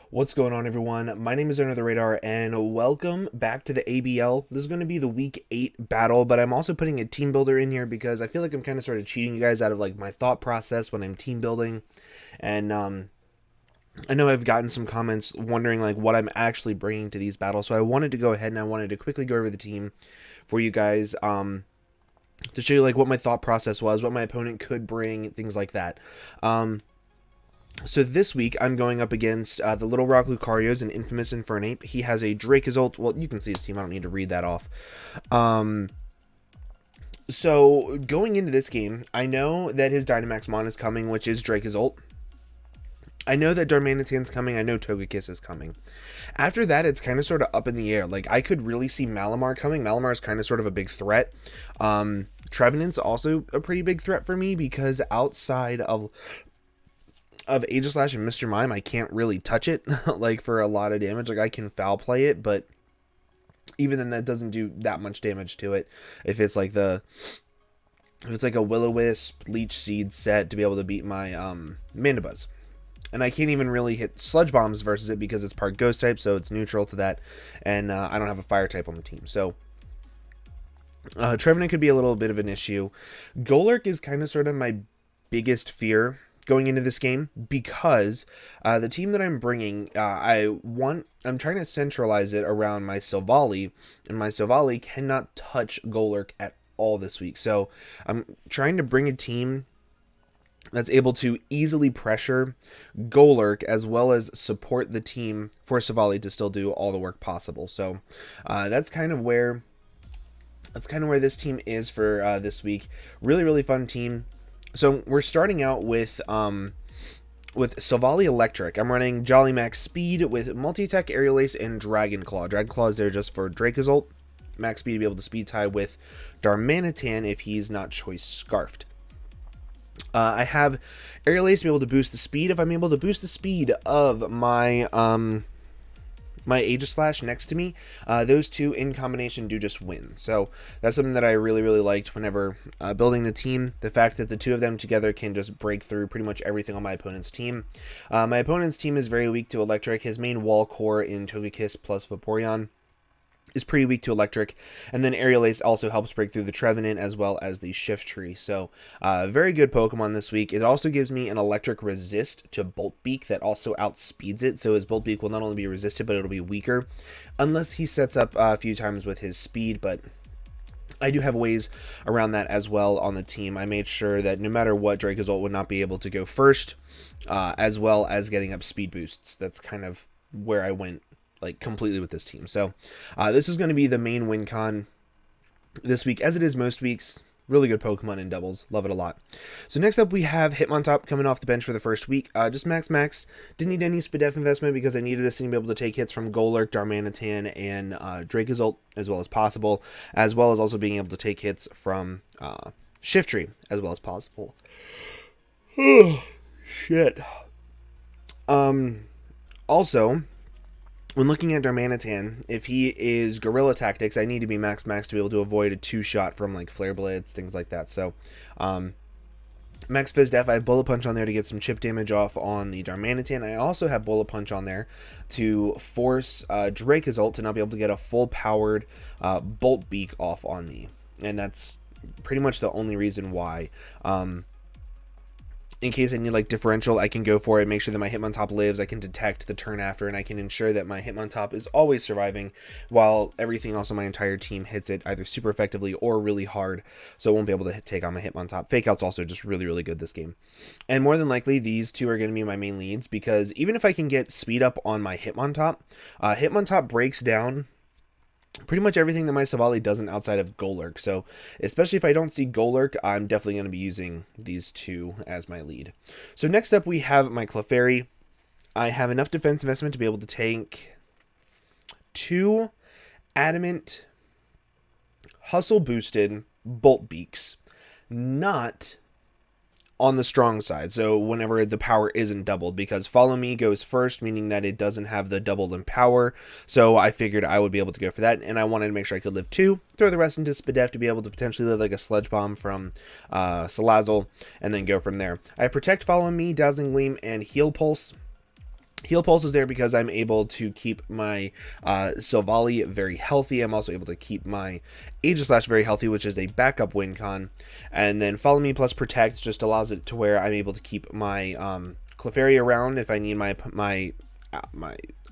What's going on, everyone? My name is Under the Radar, and welcome back to the ABL. This is going to be the Week 8 battle, but I'm also putting a team builder in here because I feel like I'm kind of sort of cheating you guys out of like my thought process when I'm team building. And I know I've gotten some comments wondering like what I'm actually bringing to these battles, so I wanted to go ahead and I wanted to quickly go over the team for you guys to show you like what my thought process was, what my opponent could bring, things like that. So this week, I'm going up against the Little Rock Lucarios and Infamous Infernape. He has a Dracozolt. Well, you can see his team. I don't need to read that off. So going into this game, I know that his Dynamax Mon is coming, which is Dracozolt. I know that Darmanitan's coming. I know Togekiss is coming. After that, it's kind of sort of up in the air. Like, I could really see Malamar coming. Malamar is kind of sort of a big threat. Trevenant's also a pretty big threat for me because outside of Aegislash and Mr. Mime, I can't really touch it, like, for a lot of damage. Like, I can foul play it, but even then, that doesn't do that much damage to it. If it's like a Will-O-Wisp, Leech Seed set to be able to beat my, Mandibuzz. And I can't even really hit Sludge Bombs versus it because it's part Ghost type, so it's neutral to that, and, I don't have a Fire type on the team, so... Trevenant could be a little bit of an issue. Golurk is kind of sort of my biggest fear going into this game because the team that I'm bringing, I'm trying to centralize it around my Silvally, and my Silvally cannot touch Golurk at all this week. So I'm trying to bring a team that's able to easily pressure Golurk as well as support the team for Silvally to still do all the work possible. So that's kind of where this team is for this week. Really, really fun team. So we're starting out with Silvally Electric. I'm running Jolly Max Speed with Multi-Attack, Aerial Ace, and Dragon Claw. Dragon Claw is there just for Dracozolt. Max Speed to be able to speed tie with Darmanitan if he's not Choice Scarfed. I have Aerial Ace to be able to boost the speed. If I'm able to boost the speed of my Aegislash next to me, those two in combination do just win. So that's something that I really, really liked whenever building the team. The fact that the two of them together can just break through pretty much everything on my opponent's team. My opponent's team is very weak to Electric. His main wall core in Togekiss plus Vaporeon is pretty weak to Electric, and then Aerial Ace also helps break through the Trevenant as well as the Shift Tree. So very good Pokemon this week. It also gives me an Electric resist to Bolt Beak that also outspeeds it, so his Bolt Beak will not only be resisted, but it'll be weaker, unless he sets up a few times with his speed, but I do have ways around that as well on the team. I made sure that no matter what, Dracozolt would not be able to go first, as well as getting up speed boosts. That's kind of where I went like completely with this team. So this is going to be the main win con this week, as it is most weeks. Really good Pokemon in doubles. Love it a lot. So next up we have Hitmontop coming off the bench for the first week. Just max. Didn't need any Spadef investment because I needed this thing to be able to take hits from Golurk, Darmanitan, and Dracozolt as well as possible, as well as also being able to take hits from Shift Tree as well as possible. Oh, shit. Also, when looking at Darmanitan, if he is Guerrilla Tactics, I need to be max to be able to avoid a two-shot from like Flare Blades, things like that. So, Max Fizz Def, I have Bullet Punch on there to get some chip damage off on the Darmanitan. I also have Bullet Punch on there to force Dracozolt to not be able to get a full-powered Bolt Beak off on me. And that's pretty much the only reason why. In case I need like differential, I can go for it, make sure that my Hitmontop lives, I can detect the turn after, and I can ensure that my Hitmontop is always surviving while everything else on my entire team hits it either super effectively or really hard, so it won't be able to take on my Hitmontop. Fake Out's also just really, really good this game. And more than likely, these two are going to be my main leads, because even if I can get speed up on my Hitmontop, Hitmontop breaks down pretty much everything that my Silvally doesn't outside of Golurk. So especially if I don't see Golurk, I'm definitely going to be using these two as my lead. So next up we have my Clefairy. I have enough defense investment to be able to take two Adamant Hustle boosted Bolt Beaks, not on the strong side, so whenever the power isn't doubled, because Follow Me goes first, meaning that it doesn't have the doubled in power, so I figured I would be able to go for that, and I wanted to make sure I could live 2, throw the rest into Spadef to be able to potentially live like a Sludge Bomb from Salazzle, and then go from there. I have Protect, Follow Me, Dazzling Gleam, and Heal Pulse. Heal Pulse is there because I'm able to keep my Silvally very healthy. I'm also able to keep my Aegislash very healthy, which is a backup win con. And then Follow Me plus Protect just allows it to where I'm able to keep my Clefairy around if I need my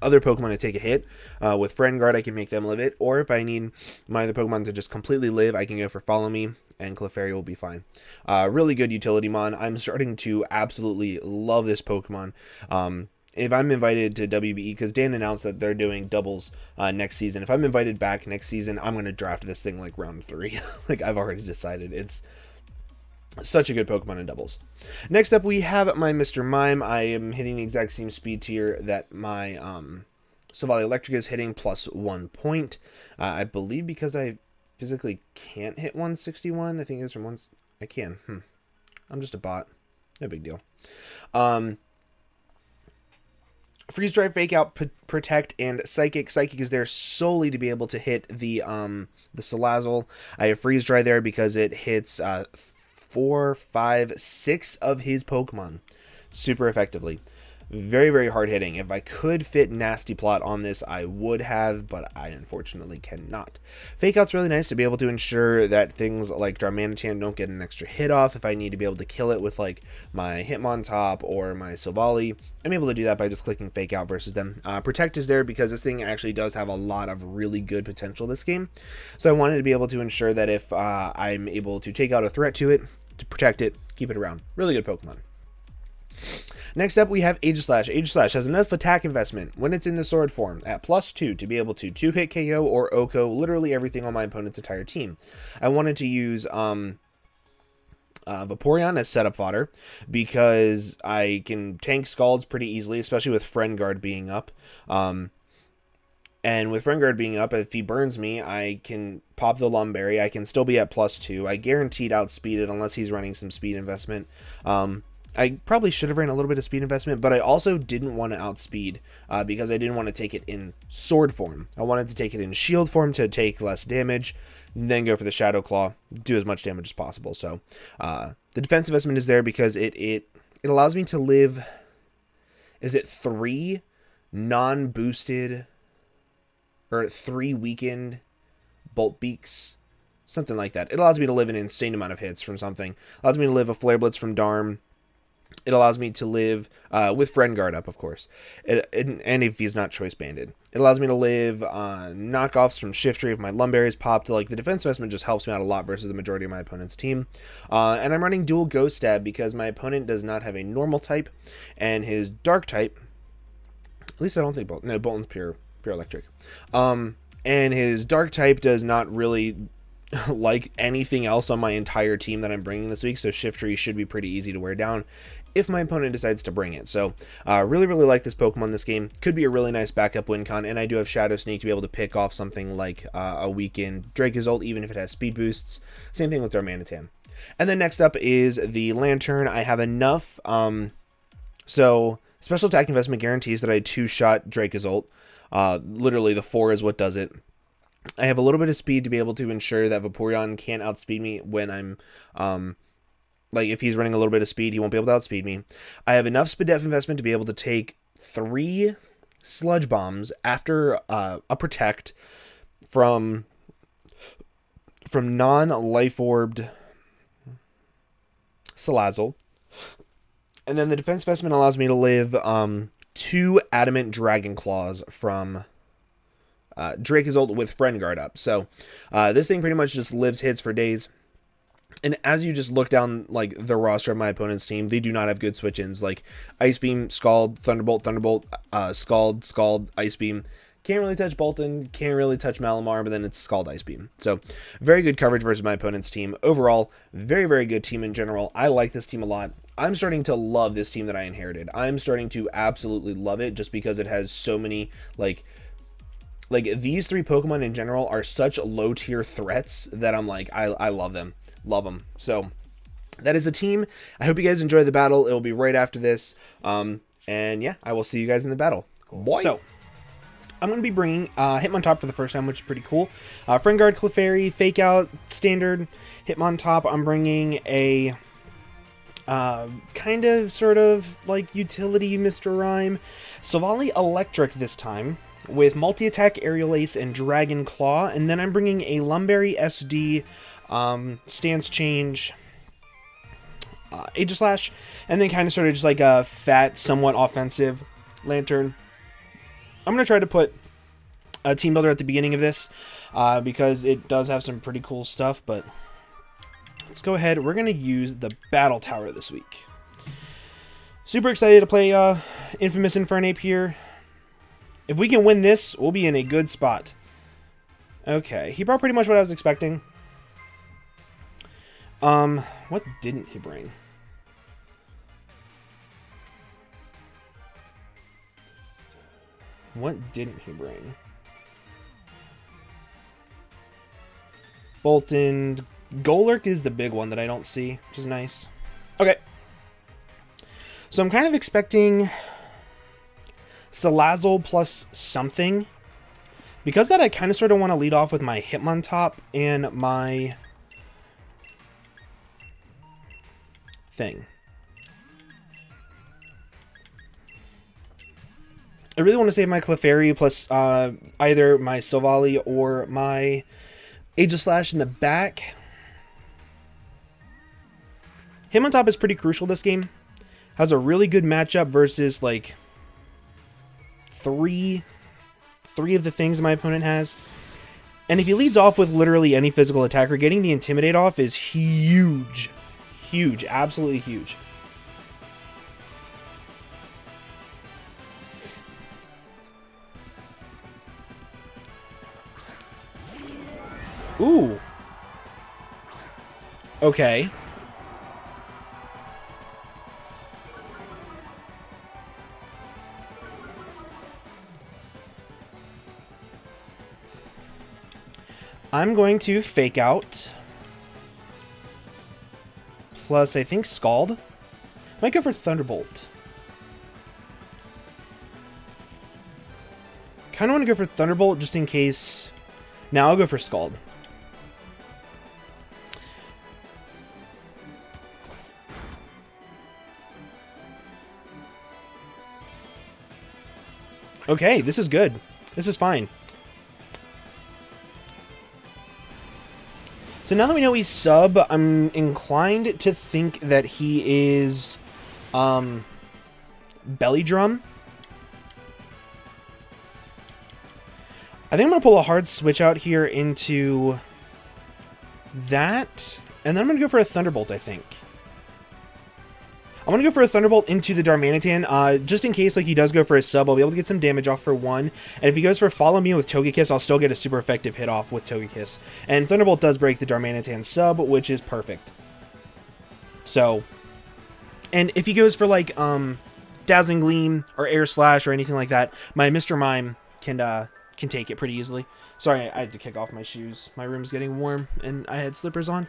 other Pokemon to take a hit. With Friend Guard, I can make them live it. Or if I need my other Pokemon to just completely live, I can go for Follow Me, and Clefairy will be fine. Really good utility mon. I'm starting to absolutely love this Pokemon. If I'm invited to WBE, because Dan announced that they're doing doubles next season, if I'm invited back next season, I'm going to draft this thing like round 3. Like, I've already decided. It's such a good Pokemon in doubles. Next up, we have my Mr. Mime. I am hitting the exact same speed tier that my Silvally Electric is hitting, plus 1 point. I believe because I physically can't hit 161. I think it's from once. I can. I'm just a bot. No big deal. Freeze Dry, Fake Out, Protect, and Psychic. Psychic is there solely to be able to hit the Salazzle. I have Freeze Dry there because it hits 4, 5, 6 of his Pokemon super effectively. Very, very hard hitting. If I could fit Nasty Plot on this, I would have, but I unfortunately cannot. Fake Out's really nice to be able to ensure that things like Darmanitan don't get an extra hit off. If I need to be able to kill it with like my Hitmontop or my Silvally, I'm able to do that by just clicking Fake Out versus them. Protect is there because this thing actually does have a lot of really good potential this game. So I wanted to be able to ensure that if I'm able to take out a threat to it, to protect it, keep it around. Really good Pokemon. Next up, we have Aegislash. Aegislash has enough attack investment when it's in the sword form at +2 to be able to 2-hit KO or OHKO literally everything on my opponent's entire team. I wanted to use Vaporeon as setup fodder because I can tank Scalds pretty easily, especially with Friend Guard being up. And with Friend Guard being up, if he burns me, I can pop the Lumberry. I can still be at +2. I guaranteed outspeed it unless he's running some speed investment. I probably should have ran a little bit of speed investment, but I also didn't want to outspeed because I didn't want to take it in sword form. I wanted to take it in shield form to take less damage, then go for the Shadow Claw, do as much damage as possible. So the defense investment is there because it allows me to live, is it 3 non-boosted or 3 weakened Bolt Beaks? Something like that. It allows me to live an insane amount of hits from something. It allows me to live a Flare Blitz from Darm. It allows me to live with Friend Guard up, of course, and if he's not choice banded. It allows me to live knockoffs from Shiftry if my Lumberry is popped. Like, the defense investment just helps me out a lot versus the majority of my opponent's team. And I'm running dual Ghost Stab because my opponent does not have a normal type, and his dark type, at least I don't think Bolton. No, Bolton's pure electric. And his dark type does not really like anything else on my entire team that I'm bringing this week, so Shiftry should be pretty easy to wear down if my opponent decides to bring it. So really like this Pokemon this game. Could be a really nice backup win con, and I do have Shadow Sneak to be able to pick off something like a weakened Dracozolt, even if it has speed boosts. Same thing with Darmanitan. And then next up is the Lantern. I have enough, so special attack investment guarantees that I 2-shot Dracozolt. Literally the 4 is what does it. I have a little bit of speed to be able to ensure that Vaporeon can't outspeed me when I'm, like, if he's running a little bit of speed, he won't be able to outspeed me. I have enough speed def investment to be able to take 3 Sludge Bombs after a Protect from non-Life Orbed Salazzle. And then the defense investment allows me to live 2 Adamant Dragon Claws from Dracozolt with Friend Guard up. So this thing pretty much just lives hits for days. And as you just look down like the roster of my opponent's team, they do not have good switch-ins. Like Ice Beam, Scald, Thunderbolt, Thunderbolt, Scald, Ice Beam. Can't really touch Bolton, can't really touch Malamar, but then it's Scald, Ice Beam. So very good coverage versus my opponent's team. Overall, very good team in general. I like this team a lot. I'm starting to love this team that I inherited. I'm starting to absolutely love it just because it has so many like these 3 Pokemon in general are such low tier threats that I'm like, I love them. Love them. So that is the team. I hope you guys enjoy the battle. It will be right after this. And yeah, I will see you guys in the battle. Cool. Boy. So I'm going to be bringing Hitmontop for the first time, which is pretty cool. Friend Guard, Clefairy, Fake Out, Standard, Hitmontop. I'm bringing a kind of sort of like utility Mr. Rhyme. Savali Electric this time, with multi-attack, Aerial Ace, and Dragon Claw, and then I'm bringing a Lumberry SD, Stance Change, Aegislash, and then kind of sort of just like a fat, somewhat offensive Lantern. I'm going to try to put a Team Builder at the beginning of this, because it does have some pretty cool stuff, but let's go ahead. We're going to use the Battle Tower this week. Super excited to play Infamous Infernape here. If we can win this, we'll be in a good spot. Okay, he brought pretty much what I was expecting. What didn't he bring? What didn't he bring? Bolton. Golurk is the big one that I don't see, which is nice. Okay. So I'm kind of expecting Salazzle plus something. Because that, I kind of sort of want to lead off with my Hitmontop and my thing. I really want to save my Clefairy plus either my Silvally or my Aegislash in the back. Hitmontop is pretty crucial this game. Has a really good matchup versus like three of the things my opponent has. And if he leads off with literally any physical attacker, getting the Intimidate off is huge. Huge. Absolutely huge. Ooh. Okay. I'm going to Fake Out. Plus, I think Scald. Might go for Thunderbolt. Kind of want to go for Thunderbolt just in case. Now I'll go for Scald. Okay, this is good. This is fine. So now that we know he's sub, I'm inclined to think that he is Belly Drum. I think I'm going to pull a hard switch out here into that. And then I'm going to go for a Thunderbolt, I think. I'm going to go for a Thunderbolt into the Darmanitan, just in case like he does go for a sub, I'll be able to get some damage off for one. And if he goes for Follow Me with Togekiss, I'll still get a super effective hit off with Togekiss. And Thunderbolt does break the Darmanitan sub, which is perfect. So, and if he goes for like Dazzling Gleam or Air Slash or anything like that, my Mr. Mime can take it pretty easily. Sorry, I had to kick off my shoes. My room's getting warm and I had slippers on.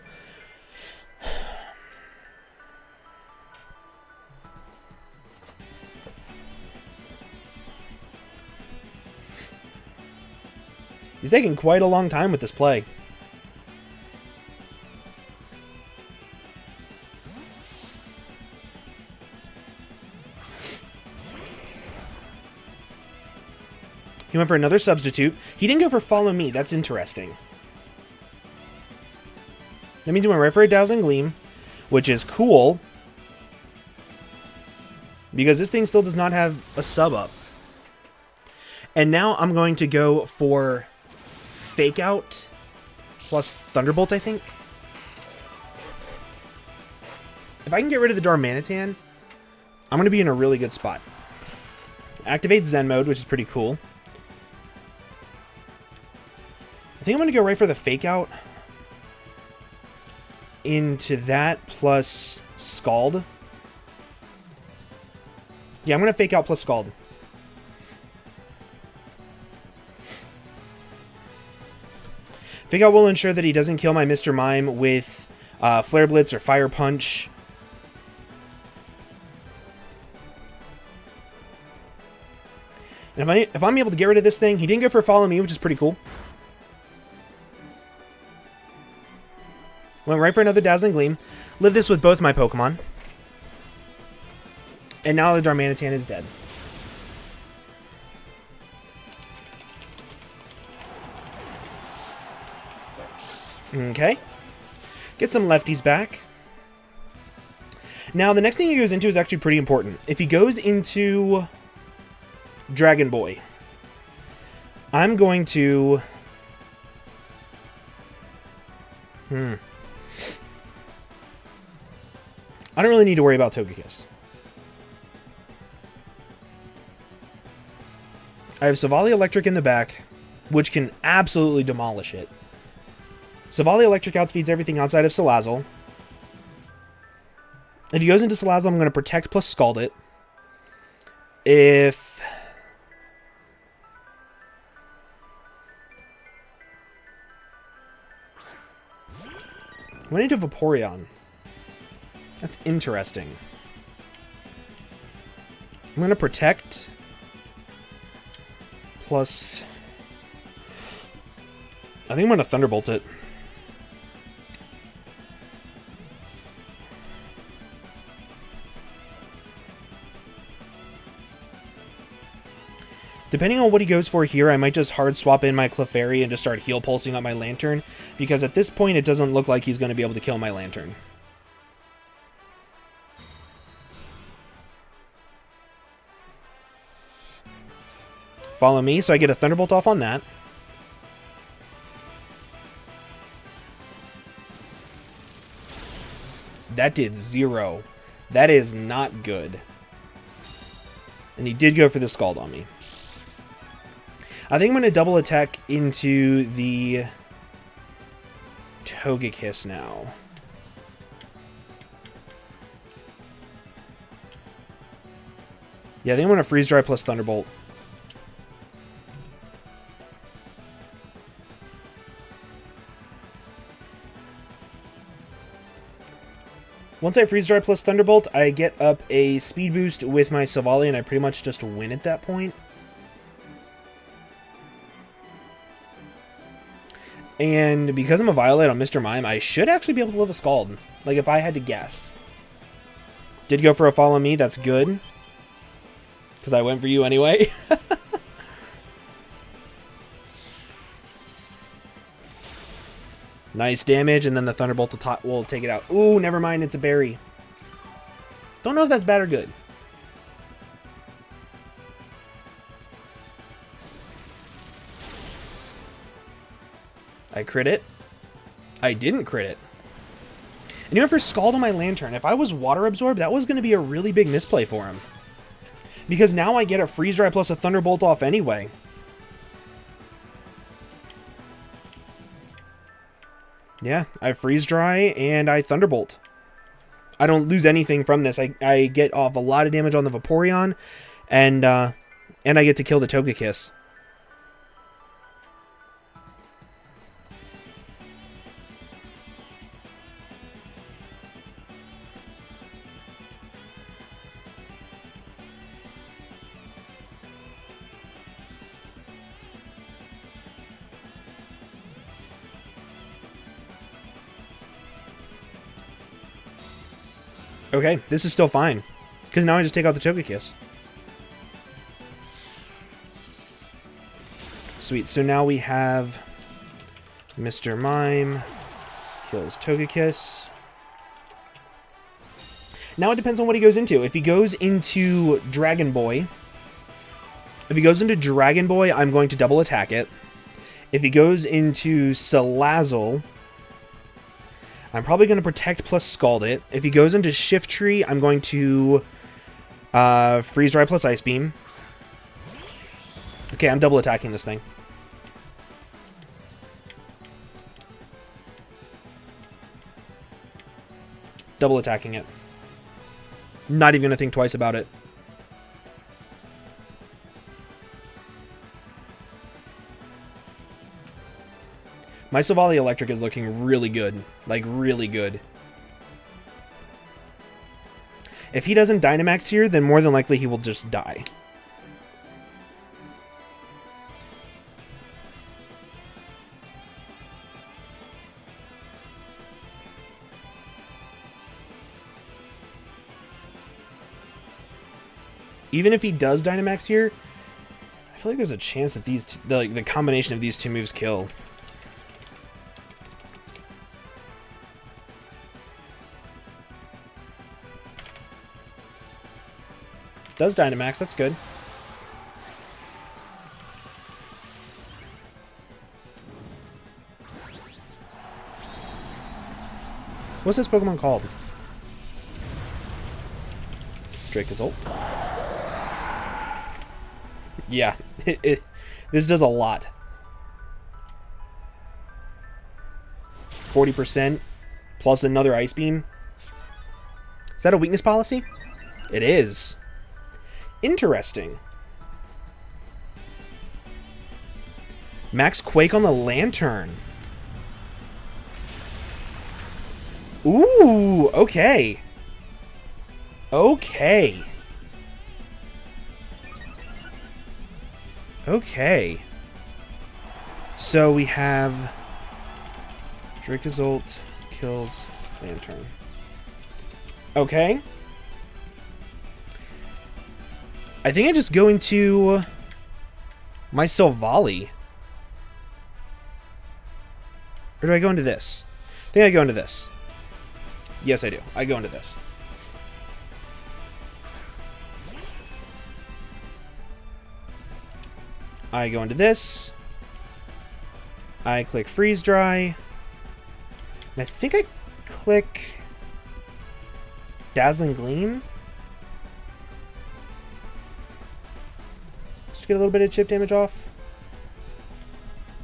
He's taking quite a long time with this play. He went for another substitute. He didn't go for Follow Me. That's interesting. That means he went right for a Dazzling Gleam, which is cool. Because this thing still does not have a sub up. And now I'm going to go for Fake Out plus Thunderbolt, I think. If I can get rid of the Darmanitan, I'm going to be in a really good spot. Activate Zen Mode, which is pretty cool. I think I'm going to go right for the Fake Out into that plus Scald. Yeah, I'm going to Fake Out plus Scald. Fake Out will ensure that he doesn't kill my Mr. Mime with Flare Blitz or Fire Punch. And if I'm able to get rid of this thing, he didn't go for Follow Me, which is pretty cool. Went right for another Dazzling Gleam. Live this with both my Pokemon. And now the Darmanitan is dead. Okay. Get some lefties back. Now, the next thing he goes into is actually pretty important. If he goes into Dragon Boy, I'm going to... I don't really need to worry about Togekiss. I have Savali Electric in the back, which can absolutely demolish it. Savali Electric outspeeds everything outside of Salazzle. If he goes into Salazzle, I'm going to Protect plus Scald it. If... I went into Vaporeon. That's interesting. I'm going to Protect plus... I think I'm going to Thunderbolt it. Depending on what he goes for here, I might just hard swap in my Clefairy and just start heal pulsing on my Lantern, because at this point it doesn't look like he's going to be able to kill my Lantern. Follow me, so I get a Thunderbolt off on that. That did 0. That is not good. And he did go for the Scald on me. I think I'm going to double attack into the Togekiss now. Yeah, I think I'm going to Freeze Dry plus Thunderbolt. Once I Freeze Dry plus Thunderbolt, I get up a speed boost with my Savali, and I pretty much just win at that point. And because I'm a Violet on Mr. Mime, I should actually be able to live a Scald. Like, if I had to guess. Did go for a Follow Me, that's good. Because I went for you anyway. Nice damage, and then the Thunderbolt will take it out. Ooh, never mind, it's a berry. Don't know if that's bad or good. I crit it. I didn't crit it. And he went for Scald on my Lantern. If I was Water Absorb, that was going to be a really big misplay for him. Because now I get a Freeze Dry plus a Thunderbolt off anyway. Yeah, I Freeze Dry and I Thunderbolt. I don't lose anything from this. I get off a lot of damage on the Vaporeon, and I get to kill the Togekiss. Okay, this is still fine. Because now I just take out the Togekiss. Sweet, so now we have Mr. Mime kills Togekiss. Now it depends on what he goes into. If he goes into Dragon Boy, I'm going to double attack it. If he goes into Salazzle, I'm probably going to Protect plus Scald it. If he goes into Shiftry, I'm going to Freeze Dry plus Ice Beam. Okay, I'm double attacking this thing. Double attacking it. Not even going to think twice about it. My Savali Electric is looking really good. Like, really good. If he doesn't Dynamax here, then more than likely he will just die. Even if he does Dynamax here, I feel like there's a chance that the combination of these two moves kill. Does Dynamax. That's good. What's this Pokemon called? Dracozolt. Yeah, this does a lot. 40% plus another Ice Beam. Is that a weakness policy? It is. Interesting. Max Quake on the Lantern. Ooh, okay. Okay. Okay. So we have Dracozolt kills Lantern. Okay. I think I just go into my Silvally. Or do I go into this? I think I go into this. Yes, I do. I go into this. I go into this. I click Freeze Dry. And I think I click Dazzling Gleam. Just to get a little bit of chip damage off.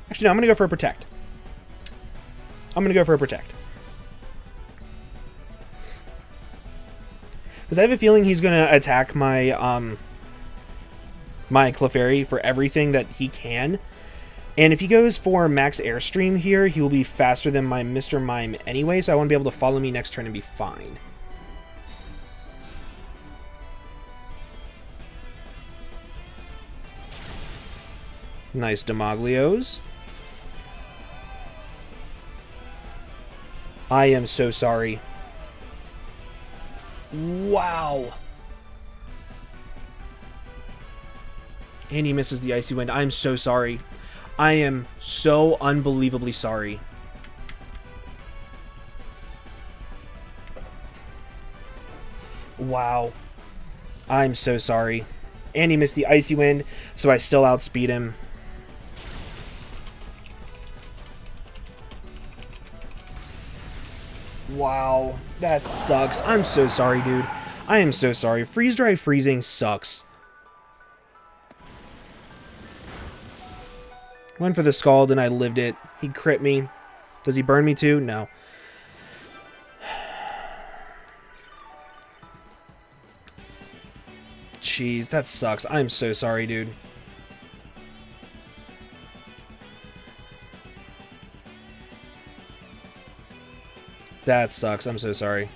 Actually, no, I'm going to go for a Protect. I'm going to go for a Protect. Because I have a feeling he's going to attack my my Clefairy for everything that he can. And if he goes for Max Airstream here, he will be faster than my Mr. Mime anyway, so I want to be able to follow me next turn and be fine. Nice Demoglios. I am so sorry. Wow. And he misses the Icy Wind. I'm so sorry. I am so unbelievably sorry. Wow. I'm so sorry. And he missed the Icy Wind, so I still outspeed him. Wow. That sucks. I'm so sorry, dude. I am so sorry. Freeze Dry freezing sucks. Went for the Scald and I lived it. He crit me. Does he burn me too? No. Jeez, that sucks. I'm so sorry, dude. That sucks. I'm so sorry.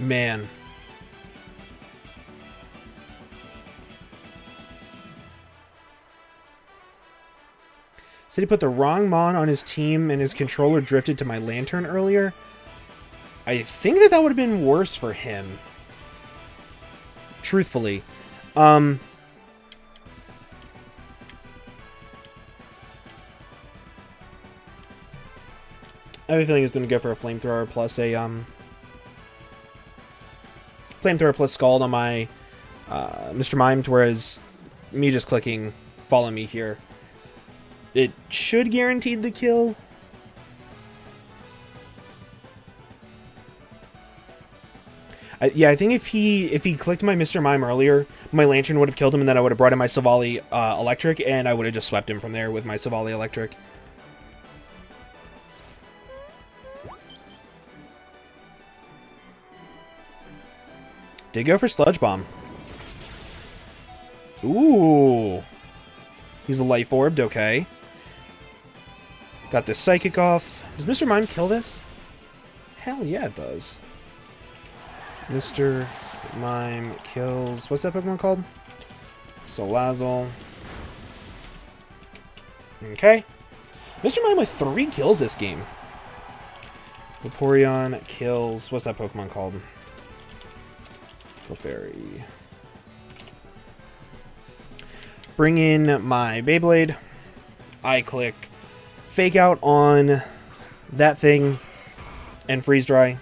Man. Said he put the wrong Mon on his team and his controller drifted to my Lantern earlier. I think that would have been worse for him. Truthfully. I have a feeling he's going to go for a Flamethrower plus a Flamethrower plus Scald on my Mr. Mime, whereas me just clicking Follow Me here, it should guarantee the kill. Yeah, I think if he clicked my Mr. Mime earlier, my Lantern would have killed him, and then I would have brought in my Silvally Electric, and I would have just swept him from there with my Silvally Electric. Did go for Sludge Bomb. Ooh. He's a Life Orbed, okay. Got this Psychic off. Does Mr. Mime kill this? Hell yeah, it does. Mr. Mime kills... What's that Pokemon called? Salazzle. Okay. Mr. Mime with 3 kills this game. Vaporeon kills... What's that Pokemon called? Clefairy. bring in my Beyblade. I click Fake Out on that thing and Freeze Dry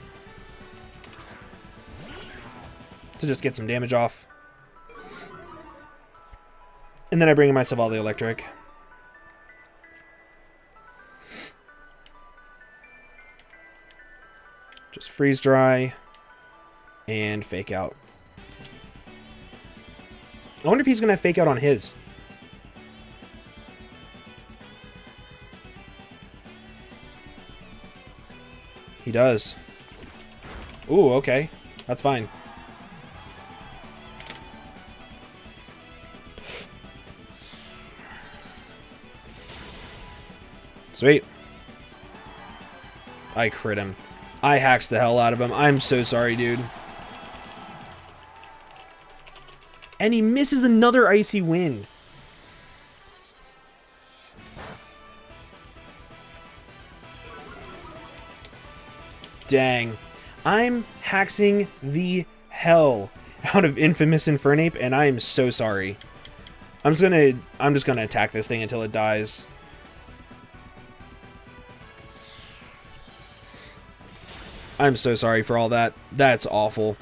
to just get some damage off. And then I bring in my Savali Electric. Just Freeze Dry and Fake Out. I wonder if he's going to Fake Out on his. He does. Ooh, okay. That's fine. Sweet. I crit him. I hacks the hell out of him. I'm so sorry, dude. And he misses another Icy Wind. Dang. I'm haxing the hell out of Infamous Infernape, and I am so sorry. I'm just gonna attack this thing until it dies. I'm so sorry for all that. That's awful.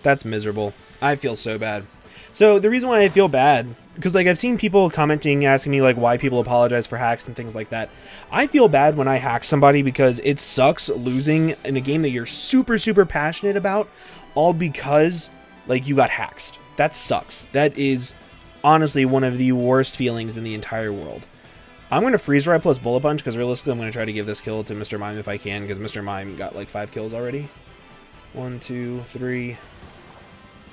That's miserable. I feel so bad. So the reason why I feel bad, because like I've seen people commenting, asking me like why people apologize for hacks and things like that. I feel bad when I hack somebody because it sucks losing in a game that you're super, super passionate about, all because like you got haxed. That sucks. That is honestly one of the worst feelings in the entire world. I'm going to Freeze Dry plus Bullet Punch because realistically I'm going to try to give this kill to Mr. Mime if I can, because Mr. Mime got like 5 kills already. 1, 2, 3,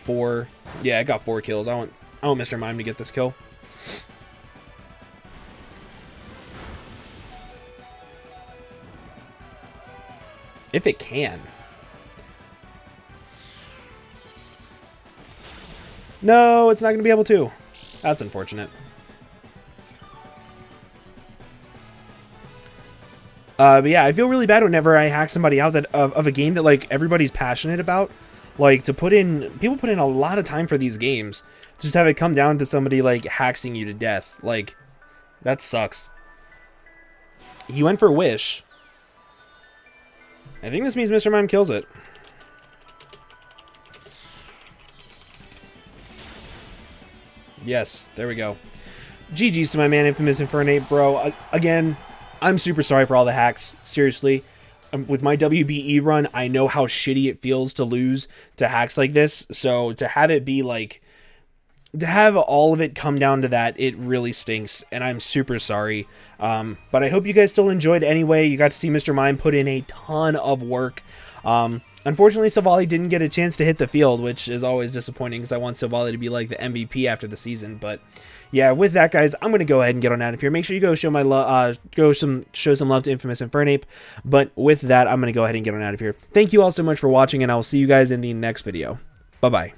4. Yeah, I got 4 kills. I want Mr. Mime to get this kill. If it can. No, it's not going to be able to. That's unfortunate. But yeah, I feel really bad whenever I hack somebody out that of a game that like everybody's passionate about. Like people put in a lot of time for these games. Just have it come down to somebody like haxing you to death. Like that sucks. He went for Wish. I think this means Mr. Mime kills it. Yes, there we go. GG's to my man, Infamous Infernape, bro. Again, I'm super sorry for all the hacks. Seriously. With my WBE run, I know how shitty it feels to lose to hacks like this. So to have it be like, to have all of it come down to that, it really stinks. And I'm super sorry. But I hope you guys still enjoyed anyway. You got to see Mr. Mime put in a ton of work. Unfortunately, Savali didn't get a chance to hit the field, which is always disappointing because I want Savali to be like the MVP after the season. But yeah, with that, guys, I'm gonna go ahead and get on out of here. Make sure you go show my love, show some love to Infamous Infernape. But with that, I'm gonna go ahead and get on out of here. Thank you all so much for watching, and I will see you guys in the next video. Bye bye.